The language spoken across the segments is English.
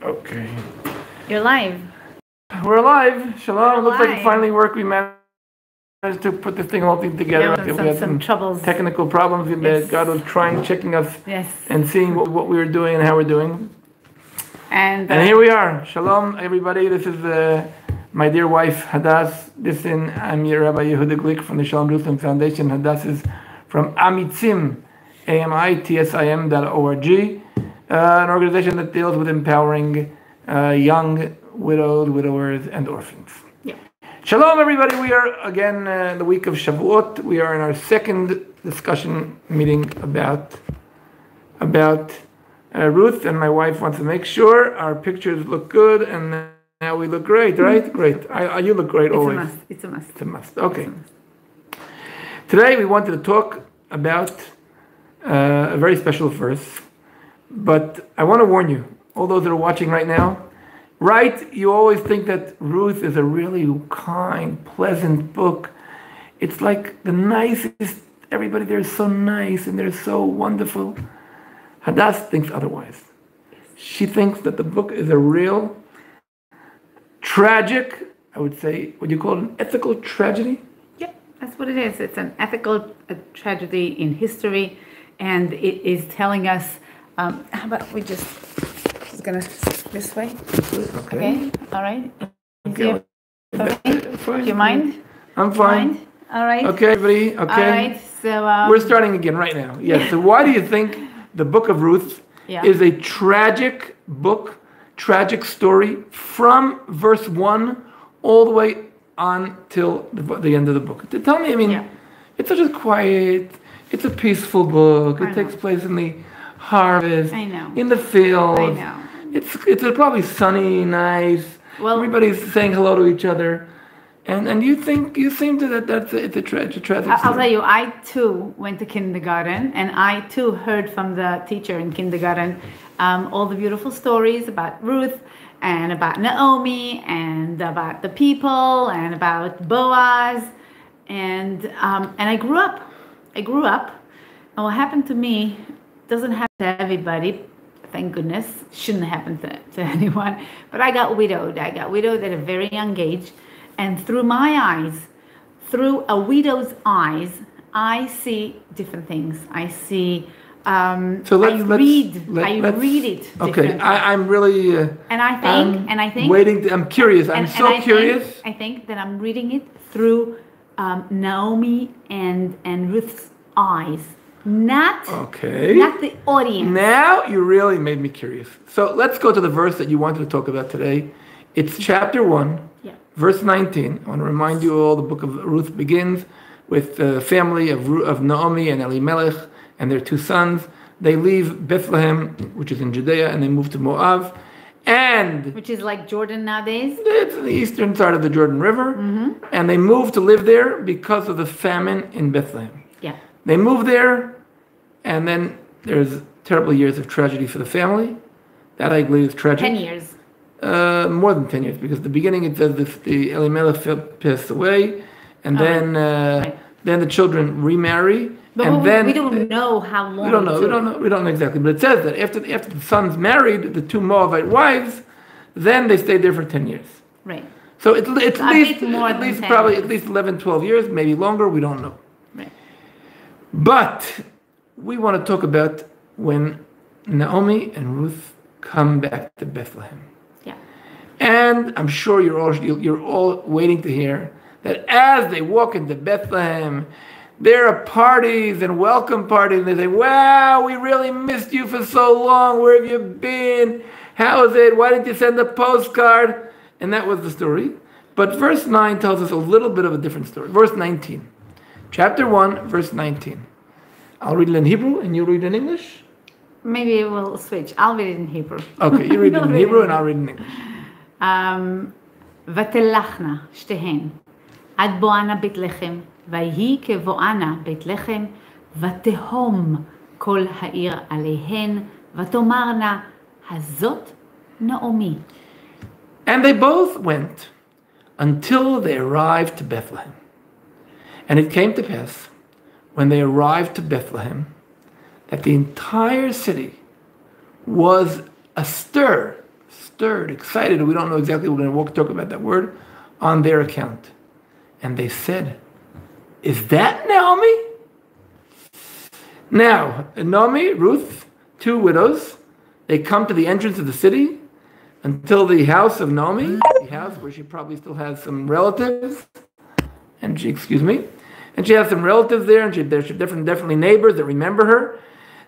Okay. You're live. We're alive. Shalom. We're Looks like it alive. finally worked. We managed to put this thing all together. Yeah, We had some troubles. technical problems. Yes. God was checking us Yes. and seeing what we were doing and how we're doing. And here we are. Shalom, everybody. This is my dear wife, Hadass. I'm your Rabbi Yehuda Glick from the Shalom Jerusalem Foundation. Hadass is from Amitzim, AMITSIM.org, an organization that deals with empowering young widowed, widowers, and orphans. Yeah. Shalom, everybody. We are again in the week of Shavuot. We are in our second discussion meeting about Ruth, and my wife wants to make sure our pictures look good, and now we look great, right? Great. You look great always. It's a must. It's a must. Okay. Today we wanted to talk about a very special verse, but I want to warn you, all those that are watching right now, right? You always think that Ruth is a really kind, pleasant book. It's like the nicest. Everybody there is so nice and they're so wonderful. Hadass thinks otherwise. She thinks that the book is a real tragic, I would say, what do you call it, an ethical tragedy? Yeah, that's what it is. It's an ethical tragedy in history, and it is telling us, how about we just gonna this way? Okay. All right. Okay. Do you mind? I'm fine. Mind? All right. Okay, everybody. Okay. All right. So we're starting again right now. Yes. So why do you think the book of Ruth is a tragic book, tragic story from verse 1 all the way on till the end of the book? Tell me, I mean, it's such a quiet, it's a peaceful book. It takes place in the harvest, in the fields. I know. It's probably sunny, nice. Well, everybody's saying hello to each other. And you seem to it's a tragic story. I'll tell you, I too went to kindergarten, and I too heard from the teacher in kindergarten all the beautiful stories about Ruth and about Naomi and about the people and about Boaz, and I grew up. And what happened to me doesn't happen to everybody. Thank goodness, shouldn't happen to anyone. But I got widowed. I got widowed at a very young age. And through my eyes, through a widow's eyes, I see different things. I see, I read it. Okay, I'm really. And I think. Waiting. I'm curious. I'm so curious. I think that I'm reading it through Naomi and Ruth's eyes, not the audience. Now you really made me curious. So let's go to the verse that you wanted to talk about today. It's chapter 1. Verse 19, I want to remind you all, the book of Ruth begins with the family of Naomi and Elimelech and their 2 sons. They leave Bethlehem, which is in Judea, and they move to Moab. Which is like Jordan nowadays? It's the eastern side of the Jordan River. Mm-hmm. And they move to live there because of the famine in Bethlehem. Yeah. They move there, and then there's terrible years of tragedy for the family. That I believe is tragic. 10 years. More than 10 years, because at the beginning it says the Elimelech passed away, and then the children remarry, but we don't know how long. We don't know exactly, but it says that after the sons married the 2 Moabite wives, then they stayed there for 10 years. Right. So it's at least 11, 12 years, maybe longer. We don't know. Right. But we want to talk about when Naomi and Ruth come back to Bethlehem. And I'm sure you're all waiting to hear that as they walk into Bethlehem, there are parties and welcome parties. And they say, wow, we really missed you for so long. Where have you been? How is it? Why didn't you send a postcard? And that was the story. But verse 9 tells us a little bit of a different story. Verse 19. Chapter 1, verse 19. I'll read it in Hebrew and you read it in English? Maybe we'll switch. I'll read it in Hebrew. Okay, you read it in Hebrew and I'll read it in English. ותלכנה שתיהן עד בואנה בית לחם, ויהי כבואנה בית לחם, ותהום כל העיר עליהן, ותאמרנה, הזאת נעמי. And they both went until they arrived to Bethlehem. And it came to pass, when they arrived to Bethlehem, that the entire city was astir. stirred, excited. We don't know exactly. We're going to talk about that word on their account. And they said, "Is that Naomi?" Now, Naomi, Ruth, two widows, they come to the entrance of the city until the house of Naomi, the house where she probably still has some relatives, and she has some relatives there, and there's definitely neighbors that remember her.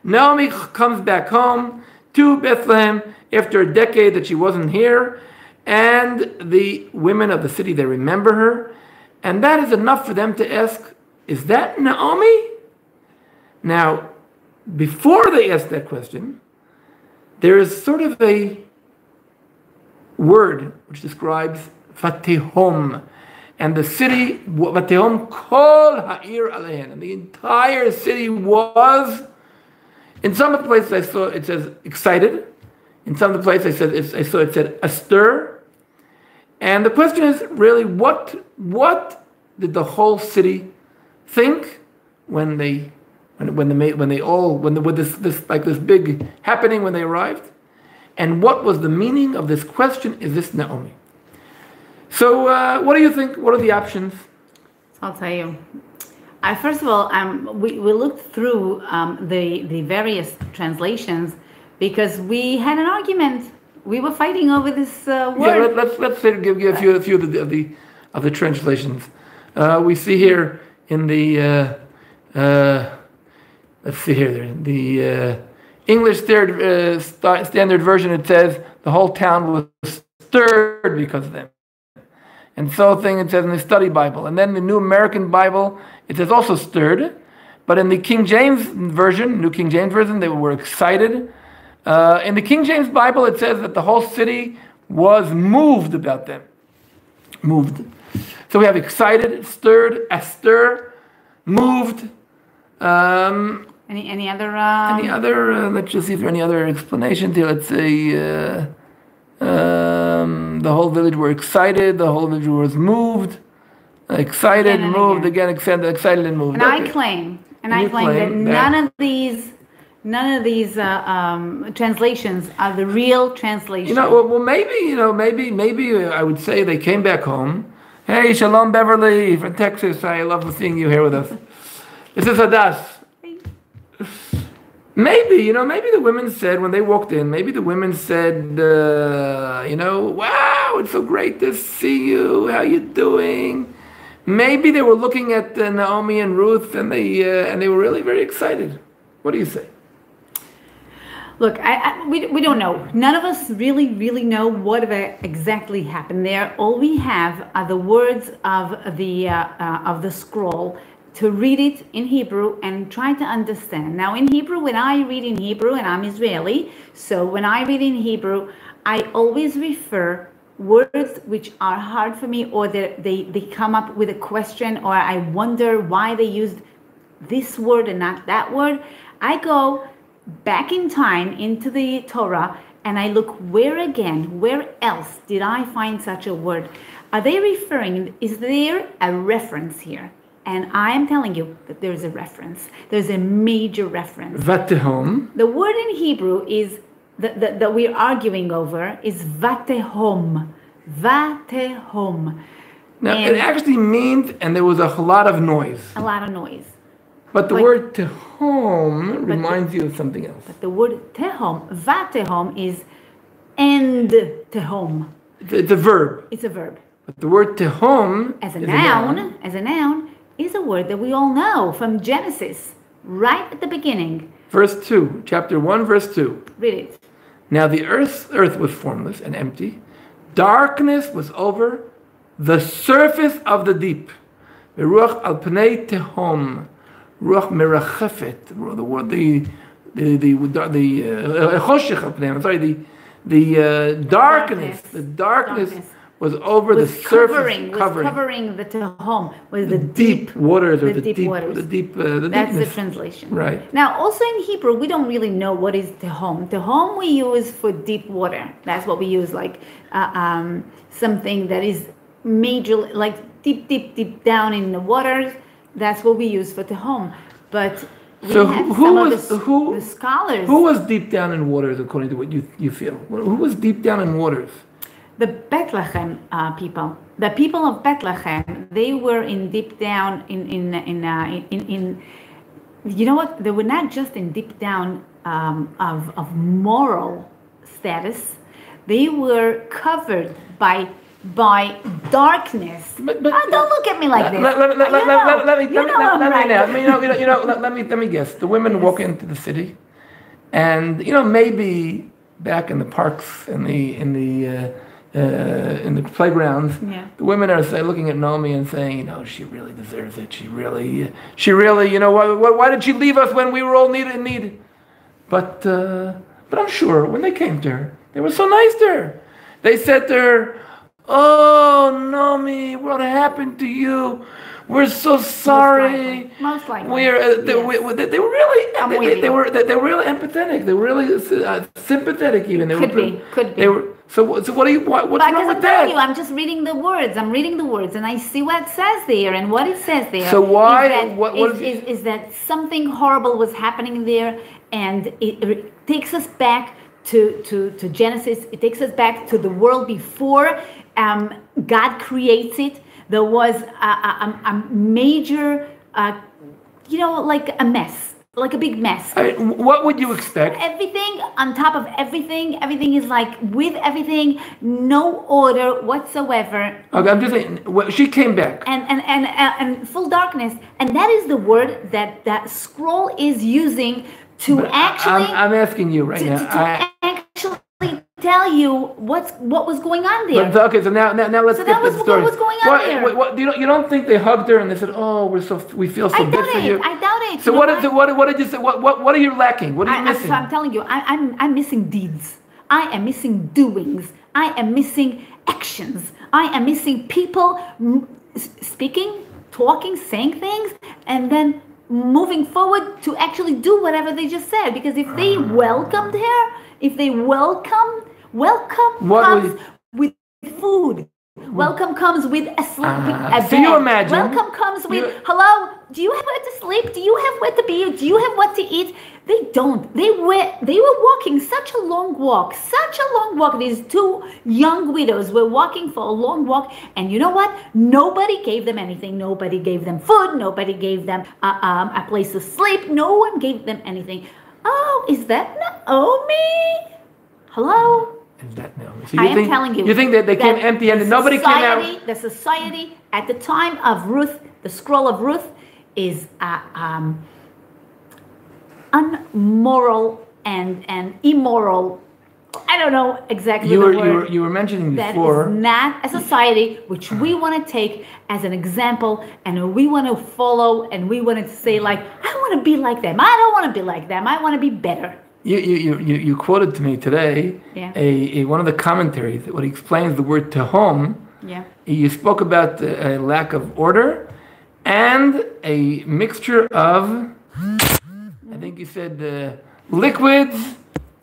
Naomi comes back home to Bethlehem after a decade that she wasn't here, and the women of the city, they remember her, and that is enough for them to ask, "Is that Naomi?" Now, before they ask that question, there is sort of a word which describes Vatehom, and the city, Vatehom kol ha'ir alehen, and the entire city was, in some of the places I saw it says excited, in some of the places I saw it said astir, and the question is really what did the whole city think when this big happening when they arrived? And what was the meaning of this question? Is this Naomi? So what do you think? What are the options? I'll tell you. First of all, we looked through the various translations because we had an argument. We were fighting over this word. Yeah, let's give a few of the translations. We see here in the let's see here the English Standard Version. It says the whole town was stirred because of them, and so it says in the Study Bible, and then the New American Bible it says also stirred, but in the King James Version, New King James Version, they were excited. In the King James Bible, it says that the whole city was moved about them. Moved. So we have excited, stirred, astir, moved. Any other? Any other? Let's just see if there are any other explanations here. Let's say the whole village were excited. The whole village was moved. Excited, moved again. Excited and moved. And okay. I claim that none of these translations are the real translation. Maybe I would say they came back home. Hey, Shalom Beverly from Texas. I love seeing you here with us. This is Hadass. Maybe the women said when they walked in, wow, it's so great to see you. How you doing? Maybe they were looking at Naomi and Ruth, and they were really very excited. What do you say? Look, we don't know. None of us really know what exactly happened there. All we have are the words of the scroll to read it in Hebrew and try to understand. Now, in Hebrew, when I read in Hebrew, and I'm Israeli, so when I read in Hebrew, I always refer words which are hard for me, or they come up with a question, or I wonder why they used this word and not that word. I go back in time into the Torah and I look where else did I find such a word? Are they referring, is there a reference here? And I am telling you that there's a reference. There's a major reference. Vatehom. The word in Hebrew is that we're arguing over is vatehom. Vatehom. Now, it actually means, and there was a lot of noise. A lot of noise. But the word tehom reminds you of something else. But the word tehom, vatehom, is end tehom. It's a verb. It's a verb. But the word tehom as a noun, is a word that we all know from Genesis, right at the beginning. Verse 2, chapter 1, verse 2. Read it. Now the earth was formless and empty. Darkness was over the surface of the deep. Ruach al pnei tehom. Ruach merachefet. The word, the darkness was over the surface, covering the tehom, was the deep waters, or the deep waters. That's deepness. The translation. Right. Now, also in Hebrew, we don't really know what is tehom. Tehom we use for deep water. That's what we use, like something that is major, like deep down in the waters. That's what we use for tehom. But So the scholars. Who was deep down in waters, according to what you feel? Who was deep down in waters? The Bethlehem people. The people of Bethlehem. They were in deep down in. You know what? They were not just in deep down of moral status. They were covered by darkness. But don't look at me like this. Let me guess. The women walk into the city, and maybe back in the parks in the playgrounds, the women are looking at Naomi and saying, she really deserves it. She really, why did she leave us when we were all in need? But I'm sure when they came to her, they were so nice to her. They said to her, "Oh, Naomi, what happened to you? We're so sorry." Most likely. They were really empathetic. They were really sympathetic. Even could be. They were. So what's wrong with that? I'm just reading the words. I'm reading the words, and I see what it says there, and what it says there. So why? Is that something horrible was happening there, and it takes us back to Genesis. It takes us back to the world before God creates it. There was a major, like a mess, like a big mess. What would you expect? Everything on top of everything. Everything is like with everything, no order whatsoever. Okay, I'm just saying. She came back. And full darkness. And that is the word that scroll is using to actually. I'm asking you right now. To actually tell you what was going on there. But, okay, so now let's get the story. What was going on there? You don't think they hugged her and they said, "Oh, we feel so good for you"? I doubt it. So what did you say? What are you lacking? What are you missing? I'm telling you, I'm missing deeds. I am missing doings. I am missing actions. I am missing people speaking, talking, saying things, and then moving forward to actually do whatever they just said. Because if they welcomed her, if they welcome comes with food. Welcome comes with a bed. So you imagine. Welcome comes with, hello, do you have where to sleep? Do you have where to be? Do you have what to eat? They don't. They were walking such a long walk. These two young widows were walking for a long walk. And you know what? Nobody gave them anything. Nobody gave them food. Nobody gave them a place to sleep. No one gave them anything. Oh, is that Naomi? Hello? Is that Naomi? So am telling you. You think that they came empty-handed? Nobody came out. The society at the time of Ruth, the scroll of Ruth, is unmoral and immoral. I don't know exactly the word. You were mentioning before. That is not a society which we want to take as an example, and we want to follow, and we want to say, like, I want to be like them. I don't want to be like them. I want to be better. You quoted to me today one of the commentaries when he explains the word tehom. Yeah. You spoke about a lack of order and a mixture of, I think you said, liquids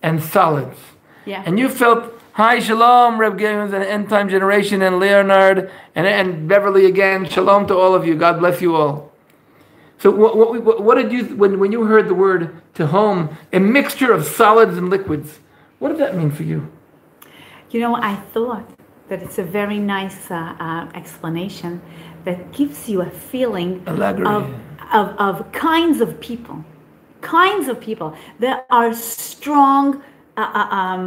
and solids. Yeah. And you felt, hi, shalom, Reb Games and End Time Generation and Leonard and Beverly again. Shalom to all of you. God bless you all. So what did you, when you heard the word tehom, a mixture of solids and liquids, what did that mean for you? I thought that it's a very nice explanation that gives you a feeling of kinds of people. There are strong,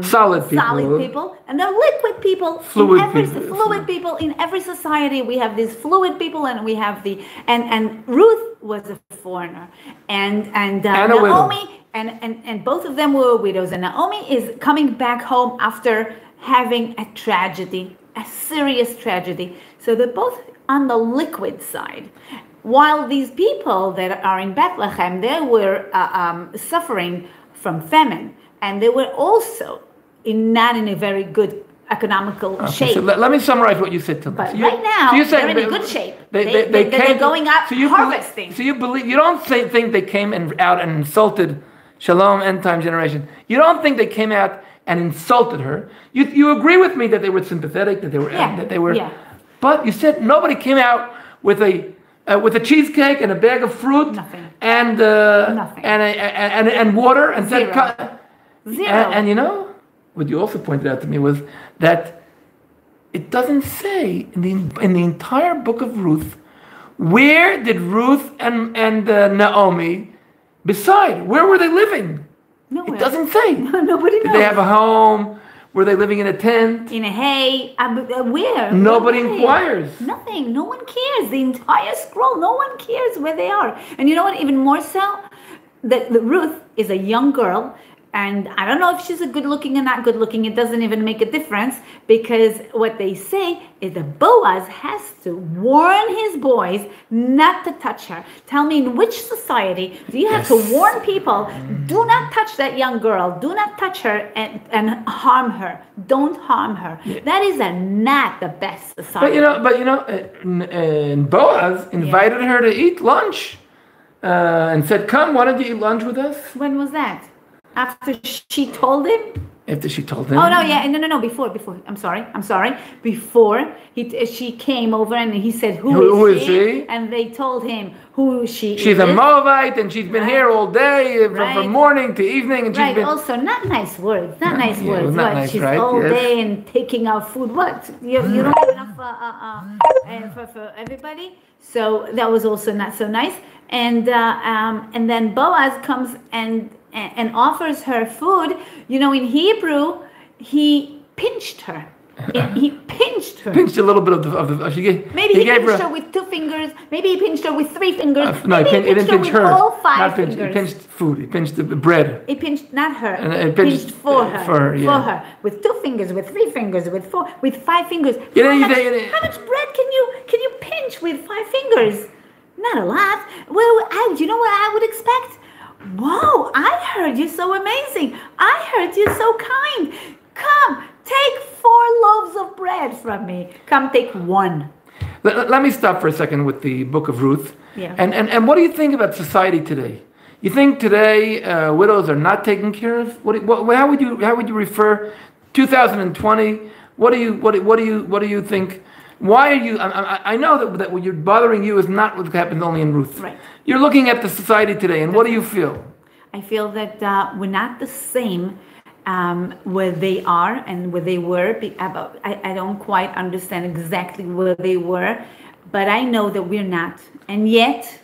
solid people, and there are liquid people. Fluid people in every society. We have these fluid people, and we have and Ruth was a foreigner, and Naomi, and both of them were widows, and Naomi is coming back home after having a tragedy, a serious tragedy. So they're both on the liquid side. While these people that are in Bethlehem, they were suffering from famine, and they were also not in a very good economical shape. So let me summarize what you said to me. But right now, they're in a good shape. They're going out harvesting. So you don't think they came out and insulted Shalom End Time Generation. You don't think they came out and insulted her. You agree with me that they were sympathetic, that they were. Yeah. But you said nobody came out with a with a cheesecake and a bag of fruit. Nothing. And Nothing. And water and Zero. said, Zero. And you know what you also pointed out to me was that it doesn't say in the entire book of Ruth, where did Ruth and Naomi decide? Where were they living? Nowhere. It doesn't say. Nobody knows. Did they have a home? Were they living in a tent? In a hay? Where? Nobody Where? inquires. Nothing. No one cares. The entire scroll, no one cares where they are. And you know what? Even more so, that Ruth is a young girl. And I don't know if she's a good looking or not good looking. It doesn't even make a difference, because what they say is that Boaz has to warn his boys not to touch her. Tell me, in which society do you have to warn people, do not touch that young girl, do not touch her and harm her. Don't harm her. Yeah. That is not the best society. But you know, Boaz invited her to eat lunch and said, "Come, why don't you eat lunch with us?" When was that? After she told him? After she told him? Oh, no, yeah. No. Before. I'm sorry. Before she came over and he said, who is she? And they told him who she is. She's a Moabite and she's been here all day from morning to evening. And she's been... Also, not nice words. Not nice Yeah, words. not nice, she's right? all day and taking our food. What? You don't have enough for everybody? So that was also not so nice. And then Boaz comes and offers her food. You know, in Hebrew, he pinched her. He pinched her. Pinched a little bit of the maybe he pinched her with 2 fingers. Maybe he pinched her with 3 fingers. No, he didn't pinch her. All 5 fingers. He pinched food. He pinched the bread. He pinched not her. And pinched for her. For her. With 2 fingers, with 3 fingers, with 4, with 5 fingers. How much bread can you pinch with 5 fingers? Not a lot. Well, you know what I would expect? Whoa, I heard you so amazing. I heard you so kind. Come, take 4 loaves of bread from me. Come, take 1. Let me stop for a second with the book of Ruth. Yeah. And what do you think about society today? You think today widows are not taken care of? How would you refer 2020? What do you think? Why are you? I know that what you're bothering you is not what happened only in Ruth. Right. You're looking at the society today, and what do you feel? I feel that we're not the same where they are and where they were. I don't quite understand exactly where they were, but I know that we're not. And yet,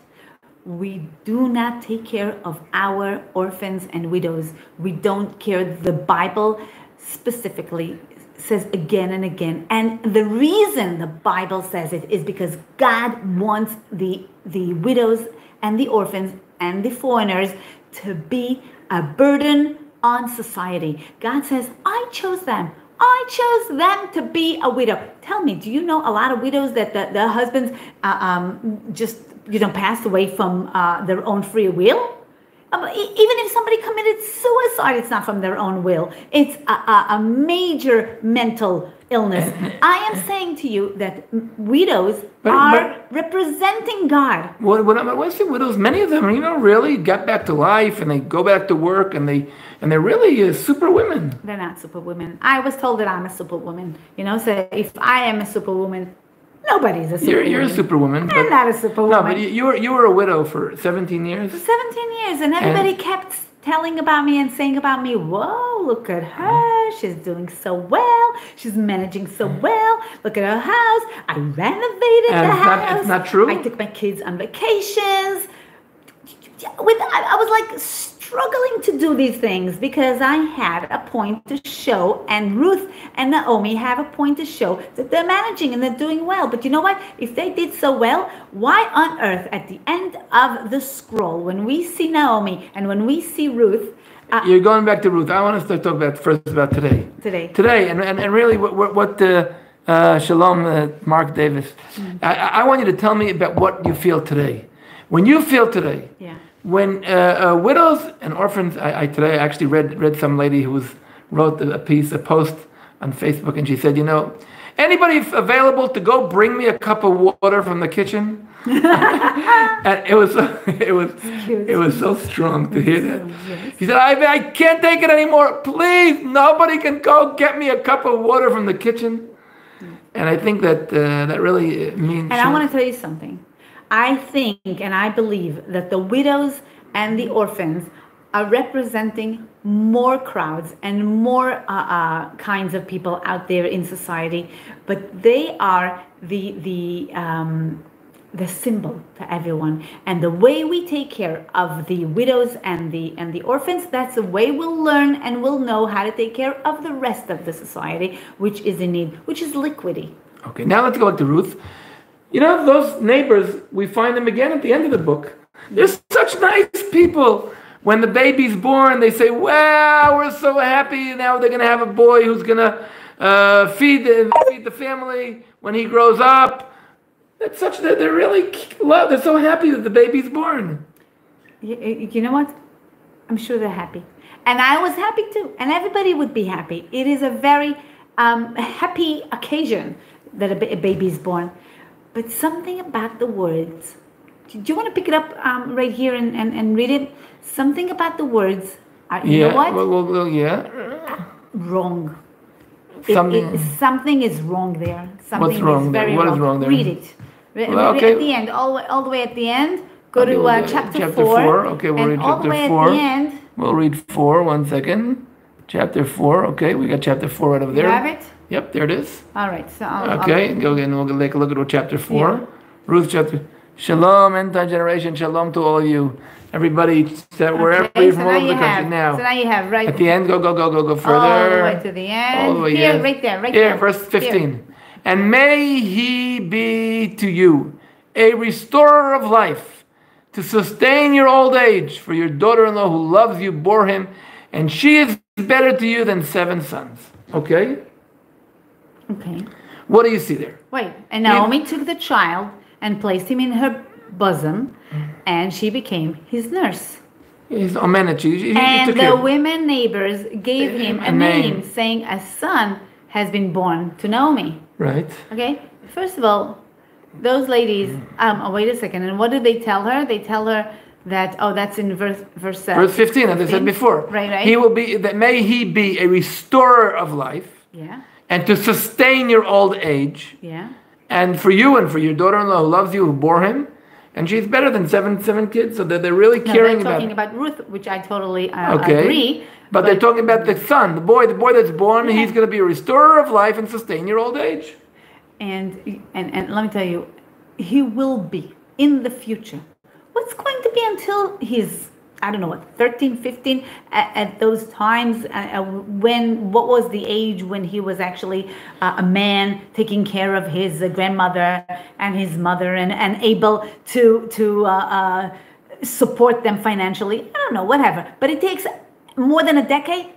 we do not take care of our orphans and widows. We don't care. The Bible specifically says again and again. And the reason the Bible says it is because God wants the widows and the orphans and the foreigners to be a burden on society. God says, I chose them. I chose them to be a widow. Tell me, do you know a lot of widows that the husbands just passed away from their own free will? Even if somebody committed suicide, it's not from their own will. It's a major mental illness. I am saying to you that widows are representing God. When I say widows, many of them, really got back to life and they go back to work and they're really super women. They're not super women. I was told that I'm a super woman. So if I am a super woman, nobody's a superwoman. You're a superwoman. I'm not a superwoman. No, but you were a widow for 17 years. For 17 years, and everybody kept telling about me and saying about me, whoa, look at her. She's doing so well. She's managing so well. Look at her house. I renovated the house. It's not true? I took my kids on vacations. I was like struggling to do these things because I had a point to show, and Ruth and Naomi have a point to show that they're managing and they're doing well. But you know what? If they did so well, why on earth at the end of the scroll, when we see Naomi and when we see Ruth, you're going back to Ruth. I want to talk about today. Today, and really what Shalom, Mark Davis. I want you to tell me about what you feel today. When you feel today. Yeah. When widows and orphans, I today actually read some lady who wrote a post on Facebook, and she said, anybody available to go bring me a cup of water from the kitchen? And it was so strong to hear that. She said, I can't take it anymore. Please, nobody can go get me a cup of water from the kitchen. And I think that really means. And I want to tell you something. I think and I believe that the widows and the orphans are representing more crowds and more kinds of people out there in society, but they are the symbol to everyone. And the way we take care of the widows and the orphans, that's the way we'll learn and we'll know how to take care of the rest of the society, which is in need, which is liquidity. Okay, now let's go back to Ruth. You know, those neighbors, we find them again at the end of the book. They're such nice people. When the baby's born, they say, wow, we're so happy. Now they're going to have a boy who's going to feed the family when he grows up. It's such that they're really love. They're so happy that the baby's born. You know what? I'm sure they're happy, and I was happy too. And everybody would be happy. It is a very happy occasion that a baby is born. But something about the words. Do you want to pick it up right here and read it? Something about the words. You know what? Well, yeah. Wrong. Something is wrong there. Something What's wrong there? What is wrong there? Read it. Read it at the end, all the way at the end. Go to chapter 4. Okay, we'll read all chapter the way 4. At the end. We'll read 4. 1 second. Chapter 4. Okay, we got chapter 4 right over there. You have it? Yep, there it is. All right. So go again. We'll take a look at chapter 4. Yeah. Ruth chapter. Shalom, entire generation. Shalom to all of you. Everybody, wherever you're from all over the country now. So now you have right at the end. Go further. All the way to the end. All the way here, right there, here. Verse 15. Here. And may he be to you a restorer of life, to sustain your old age. For your daughter-in-law who loves you bore him, and she is better to you than 7 sons. Okay. Okay. What do you see there? Wait. And Naomi took the child and placed him in her bosom, and she became his nurse. He's a man. And the women neighbors gave him a name, saying, a son has been born to Naomi. Right. Okay. First of all, those ladies. Wait a second. And what did they tell her? They tell her that. Oh, that's in verse 15, as I said before. Right. He will be that. May he be a restorer of life. Yeah. And to sustain your old age. Yeah. And for you and for your daughter-in-law who loves you, who bore him. And she's better than seven kids, so they're really caring about. They're talking about Ruth, which I totally agree. But they're talking about the son, the boy that's born. Yeah. He's going to be a restorer of life and sustain your old age. And let me tell you, he will be in the future. What's going to be until he's, I don't know what, 13, 15 at those times? What was the age when he was actually a man taking care of his grandmother and his mother and able to support them financially? I don't know, whatever. But it takes more than a decade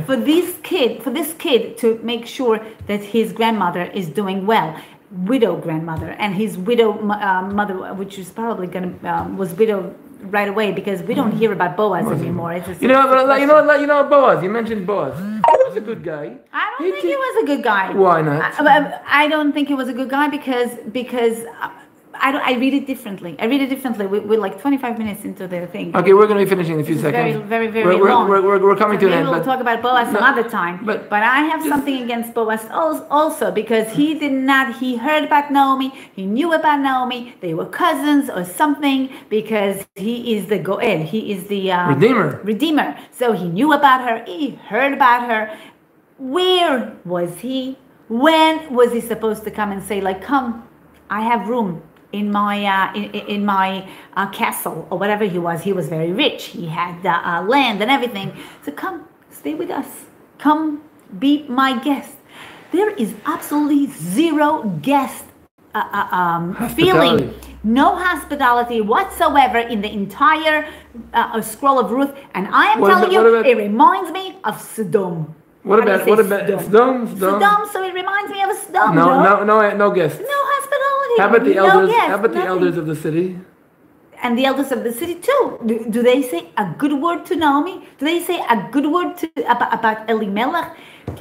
for this kid to make sure that his grandmother is doing well. Widow grandmother and his widow mother, which is probably was widowed right away, because we don't hear about Boaz anymore. It's you know Boaz. You mentioned Boaz. He was a good guy. I don't think he was a good guy. Why not? I don't think he was a good guy because I read it differently. We're like 25 minutes into the thing. Okay, we're going to be finishing in a few seconds. Very long. We're coming to an end. We'll talk about Boaz some other time. But I have something against Boaz also, because he heard about Naomi. He knew about Naomi. They were cousins or something, because he is the Goel. He is the Redeemer. So he knew about her. He heard about her. Where was he? When was he supposed to come and say, like, come, I have room in my castle, or whatever he was. He was very rich. He had land and everything. So come, stay with us. Come, be my guest. There is absolutely zero guest feeling. No hospitality whatsoever in the entire scroll of Ruth. And I am telling you, it reminds me of Sodom. What about Sodom? Sodom, so it reminds me of Sodom. No guests. No hospitality. How about the elders? How about the elders of the city? And the elders of the city too. Do they say a good word to Naomi? Do they say a good word about Elimelech?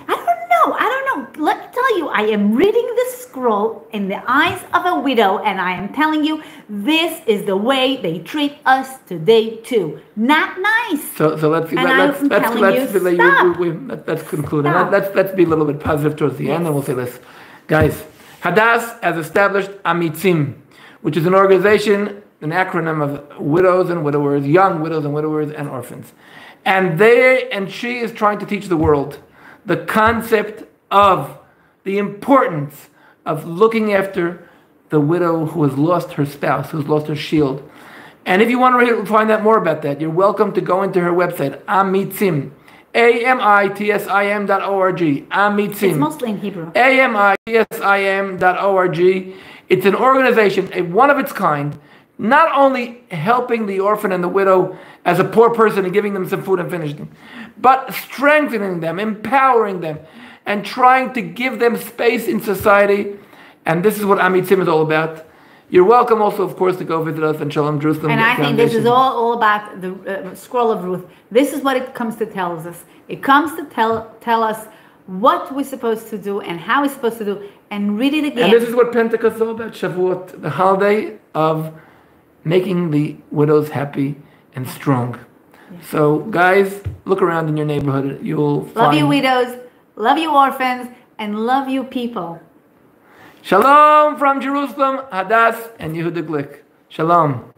I don't know. Let me tell you, I am reading the scroll in the eyes of a widow, and I am telling you, this is the way they treat us today too. Not nice. So let's conclude. Let's be a little bit positive towards the end, and we'll say this, guys. Hadass has established amitzim. which is an organization, an acronym of widows and widowers, young widows and widowers and orphans. And she is trying to teach the world the concept of the importance of looking after the widow who has lost her spouse, who has lost her shield. And if you want to find out more about that, you're welcome to go into her website, Amitzim, AMITSIM.org. Amitzim. It's mostly in Hebrew. AMITSIM.org. It's an organization, one of its kind, not only helping the orphan and the widow as a poor person and giving them some food and finishing, but strengthening them, empowering them, and trying to give them space in society. And this is what Amitzim is all about. You're welcome also, of course, to go visit us in Shalom Jerusalem. And I think this is all about the scroll of Ruth. This is what it comes to tell us. It comes to tell us what we're supposed to do and how we're supposed to do, and read it again. And this is what Pentecost is all about, Shavuot, the holiday of making the widows happy and strong. Yeah. So, guys, look around in your neighborhood. You'll find... Love you widows, love you orphans, and love you people. Shalom from Jerusalem, Hadass and Yehuda Glick. Shalom.